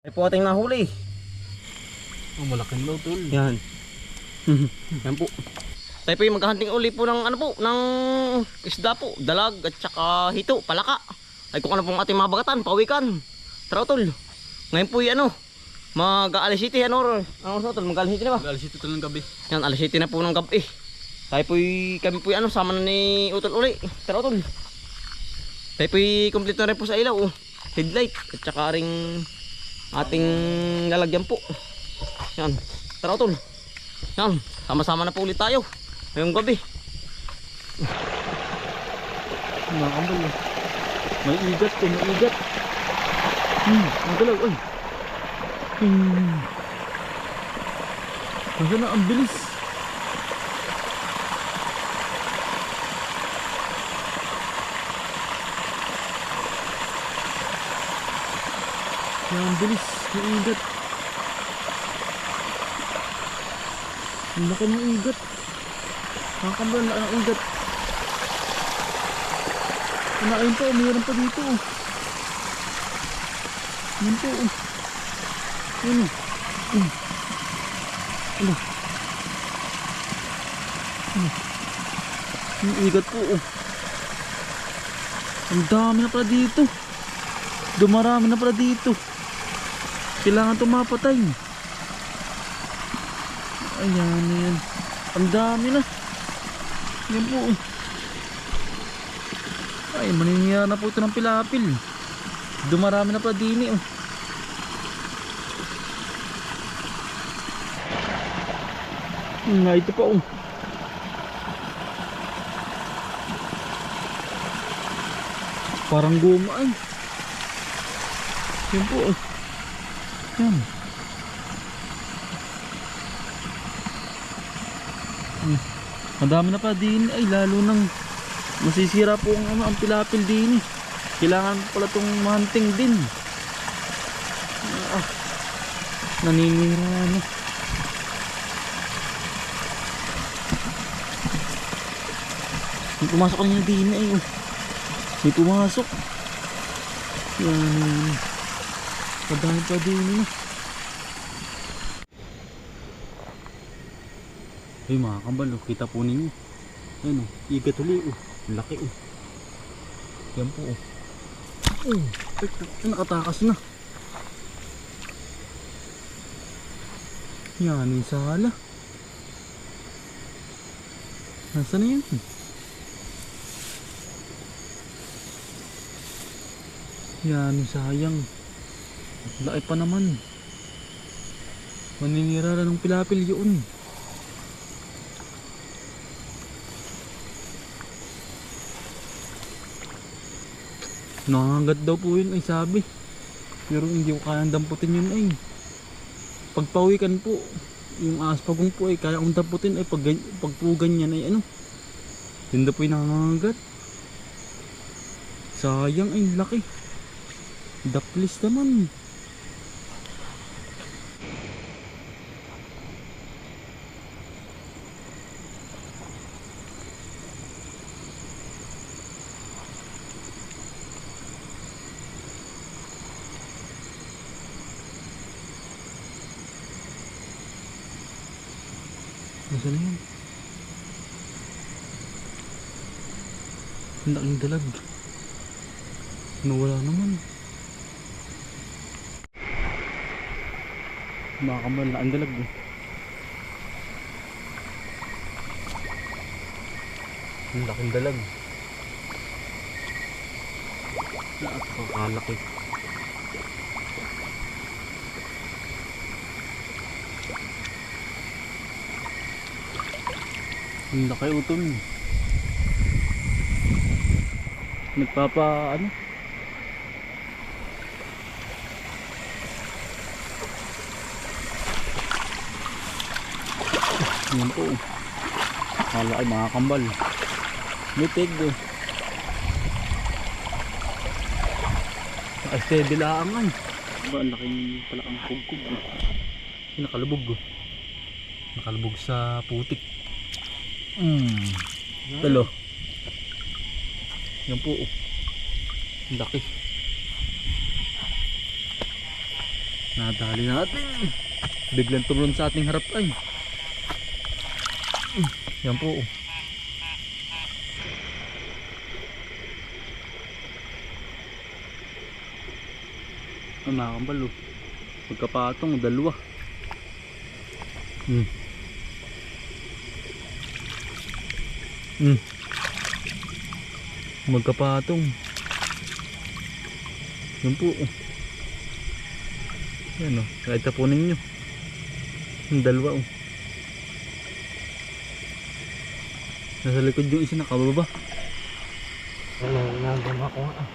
Ay po ating nahuli. Oh, malaking low tol. Yan. Yan po. Tayo po yung maghahunting uli po ng ano po, ng isda po, dalag at saka hito, palaka. Ay kung ano pong ating mga bagatan, pawikan. Tara tol. Ngayon po yung ano, mag-alas city ano, tol, mag-alas city na ba? Alas ito tol ng gabi. Yan, alas city na po ng gabi. Tayo po kami po ano, sama na ni Utol uli. Tara tol. Tayo po complete na rin po sa ilaw, headlight at saka ring ating lalagyan po. Yan, tara tol. Yan, sama-sama na po ulit tayo ngayong gabi. Mga kambal eh. May igat eh, may igat. Ang galaw, ay. Kasi na, ang bilis. Ang bilis, may igat. Ang laki ng igat. Mga kambal, ang igat. Ayun po, mayroon pa dito. Yan po. Yan. Ano? Yung igat po. Ang dami na pala dito. Dumarami na pala dito. Kailangan tumapatay. Ayan, ayan. Ang dami na. Yan po. Ay, maninira na po ito ng pilapil. Dumarami na pala dini. Nga, ito pa. Parang guma ay. Yan po. Yan. Madami na pa din ay, lalo nang masisira po ang pilapil din. Kailangan pala itong mahunting din. Naninira na. May pumasok kanina din ay. May pumasok. Yan. Madami pa din. Ay mga kambal, kita po ninyo. Ayan igat uli. Laki Yan po nakatakas na. Yan yung sala. Nasaan na yan? Yan yung sayang. Laki pa naman. Maninira na ng pilapil yun. Nangangagat daw po yun ay sabi. Pero hindi ko kayang damputin yun ay. Pagpawikan po, yung aspagong po ay kaya kong damputin ay pag po ganyan ay ano. Yun daw po yung nangangagat. Sayang ay laki. Daplis naman. Nasaan na yan? Ang laking dalag. Nawala naman. Makakamal na ang dalag. Ang laking dalag. Napakakalaki. Ang laki utol. Nagpapa ano? Yan po. Kala ay mga kambal. Mitig ay steady lang ay. Ang laking palakang kugkog. Nakalubog. Nakalubog sa putik. Talo. Yan po. Laki. Nadali natin. Biglang tumalon sa ating harap ay. Yan po. Ang nakakambal oh. Pagkapatong, dalawa. Magkapatong. Yan po oh. Yan oh, kahit tapunin nyo. Yung dalawa oh. Nasa likod yung isa nakababa. Nagama ko nga.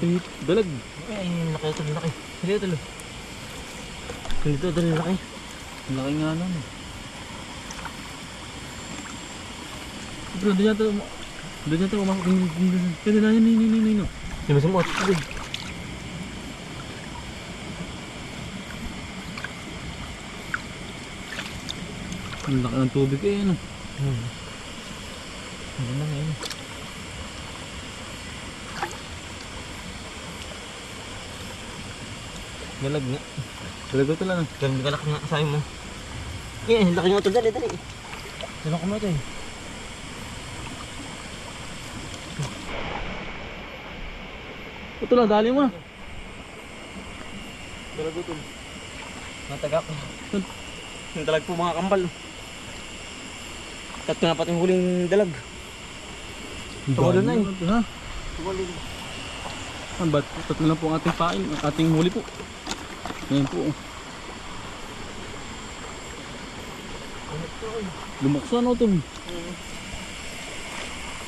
Eh, dalag. Ay, laki ito, laki. Hindi ito, Dito, laki. Ang laki nga nun eh. Bro, doon yata umakot. Kaya na yan, nino. Hindi mo sumot. Ang laki ng tubig eh, ano. Ano na ngayon? Galag nga. Talaga ito lang. Galak nga sa'yo mo. Eh, laki nga ito. Dali. Dala ko mo ito eh. Ito lang, dali mo. Galag ito. Natagak. Yung dalag po mga kambal. Tatlo na pati yung huling dalag. Tumalon na eh. Ha? Tumalon. Ah, ba't tatlo lang po ang ating pain, ang ating huli po. Ayan po. Lumakso ano ito?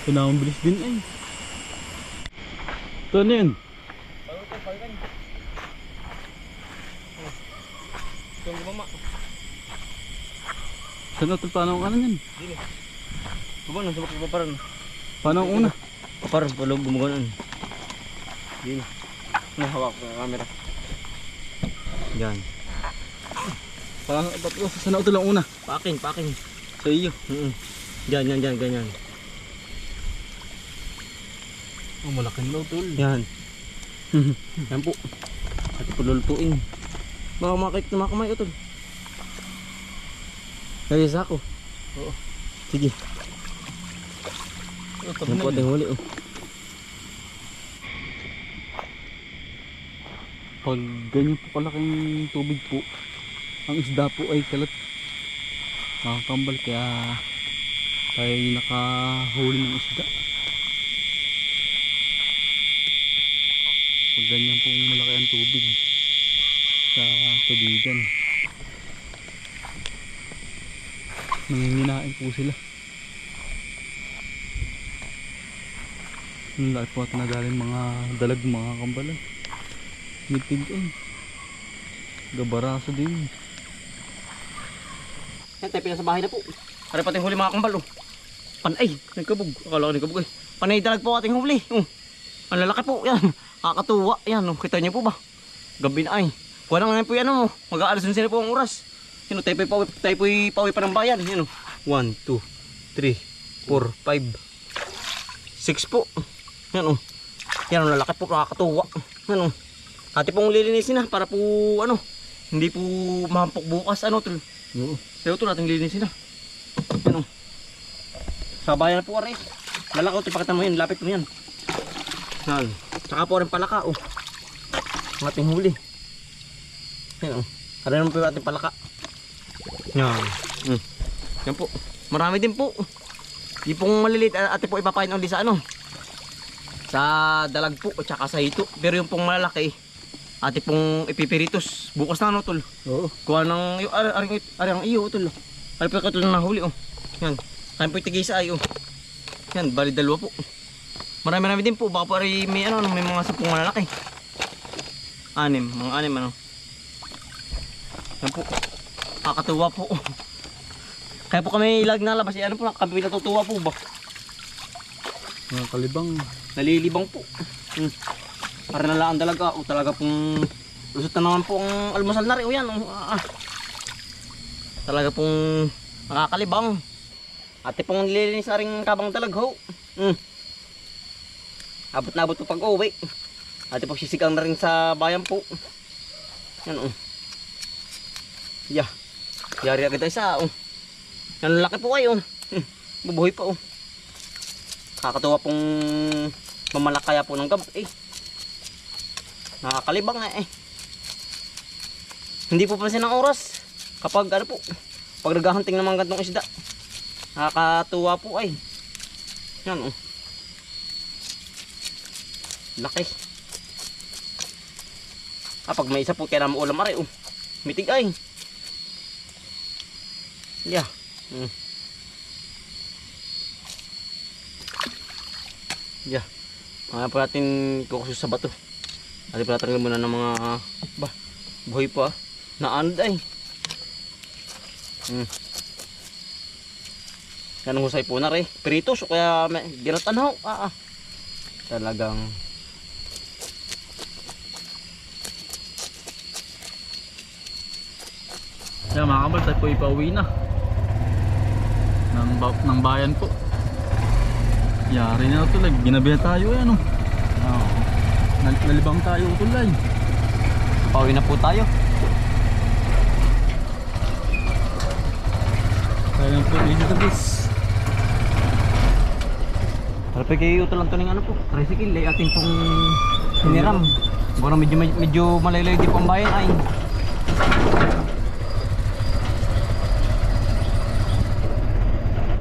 Pinamang bilis din ay. Ito ano yun? Yung gumama. Saan ito? Paano ang ano yan? Dili. Gumana, sabak pa paran. Paano ang una? Paran, palog gumaganan. Dili. Nahawak ko ang camera. Yan. Paano? Saan ito lang una? Paking. Sa iyo. Yan, ganyan. Oh, malaking low tol. Yan. Yan po. At pululutuin. Baka makakit na makamay ito. Kaya sa ako. Oo. Sige. Yan po ating huli oh. Pag ganyan po kalaking tubig po, ang isda po ay kalat. Nakakambal kaya tayo yung nakahuli ng isda. Pag ganyan po malaki ang tubig sa tubigan, nanginginain po sila. Ang laki po at nagaling mga dalag, mga kambalan. Mitig ay. Gabaraso din. Yan tayo pinasa bahay na po. Pare pati huli mga kambal oh. Panay, nagkabog. Akala ko nagkabog eh. Panay dalag po ating huli. Ang lalaki po yan. Kakatuwa yan oh. Kita niyo po ba? Gabi na ay. Kuha na ngayon po yan oh. Mag-aalas na sila po ang oras. Yan oh, tayo po pauwi pa ng bayan. Yan oh. 1, 2, 3, 4, 5, 6 po. Yan oh. Yan ang lalaki po. Kakatuwa. Yan oh. Ate pong lilinisin na para po ano. Hindi po mahampok bukas ano tol. Oo. Pero ito natin lilinisin na. Yan o. Sa bayan na po aray. Lalakaw ito, pakita mo yan. Lapit mo yan. Yan. Tsaka po rin palaka o. Ang ating huli. Yan o. Aray naman po yung ating palaka. Yan. Yan po. Marami din po. Di pong maliliit. Ate po ipapain ulit sa ano. Sa dalag po. O tsaka sa hito. Pero yung pong malalaki. Ate pong ipipiritos. Bukas na ano tol. Oo. Kuha ng aring iyo tol. Ay pa katulad ng nahuli oh. Yan. Kaya po tigisa ay oh. Yan, bali dalawa po. Marami din po. Baka po ay may ano, may mga sapong malalaki. Mga anim ano. Yan po. Kakatuwa po. Kaya po kami lag nalabas. Ano po, kami natutuwa po ba? Mga kalibang. Nalilibang po. Para nalaan talaga. O talaga pong lusot na naman po ang almusal na rin. O yan. Talaga pong nakakalibang. Ate pong nililinis na rin kabang talag ho. abot na abot po pag uwi. At pagsisigang na rin sa bayan po. Yan oh. Yeah. Yari agad isa oh. Yan laki po ay oh. Bubuhay pa oh. Kakatuwa pong mamalakaya po ng gabi. Nakakalibang na eh. Hindi po pansin ang oras. Kapag ano po, pag naghahunting ng mga gantong isda. Nakakatuwa po ay. Yan oh. Laki. Pag may isa po kaya naman ulam aray oh. Mitig ay. Yeah. Yeah. Kaya pa natin kukusus sa bato. At palatanggal muna ng mga buhay pa. Naanod ay. Yan ang husay po na rin. Prito. So kaya ginatanaw. Talagang Yan mga kabal, tayo po ipauwi na ng bayan po. Yari na ito, ginabihan tayo yan oh. Nalibang tayo ito lang. pauwi na po tayo. Kaya po dito to guys. Pero kayo ito lang ito ng ano po, tricycle ay ating pong hiniram. Siguro medyo malayo-layo din po ang bayan ay.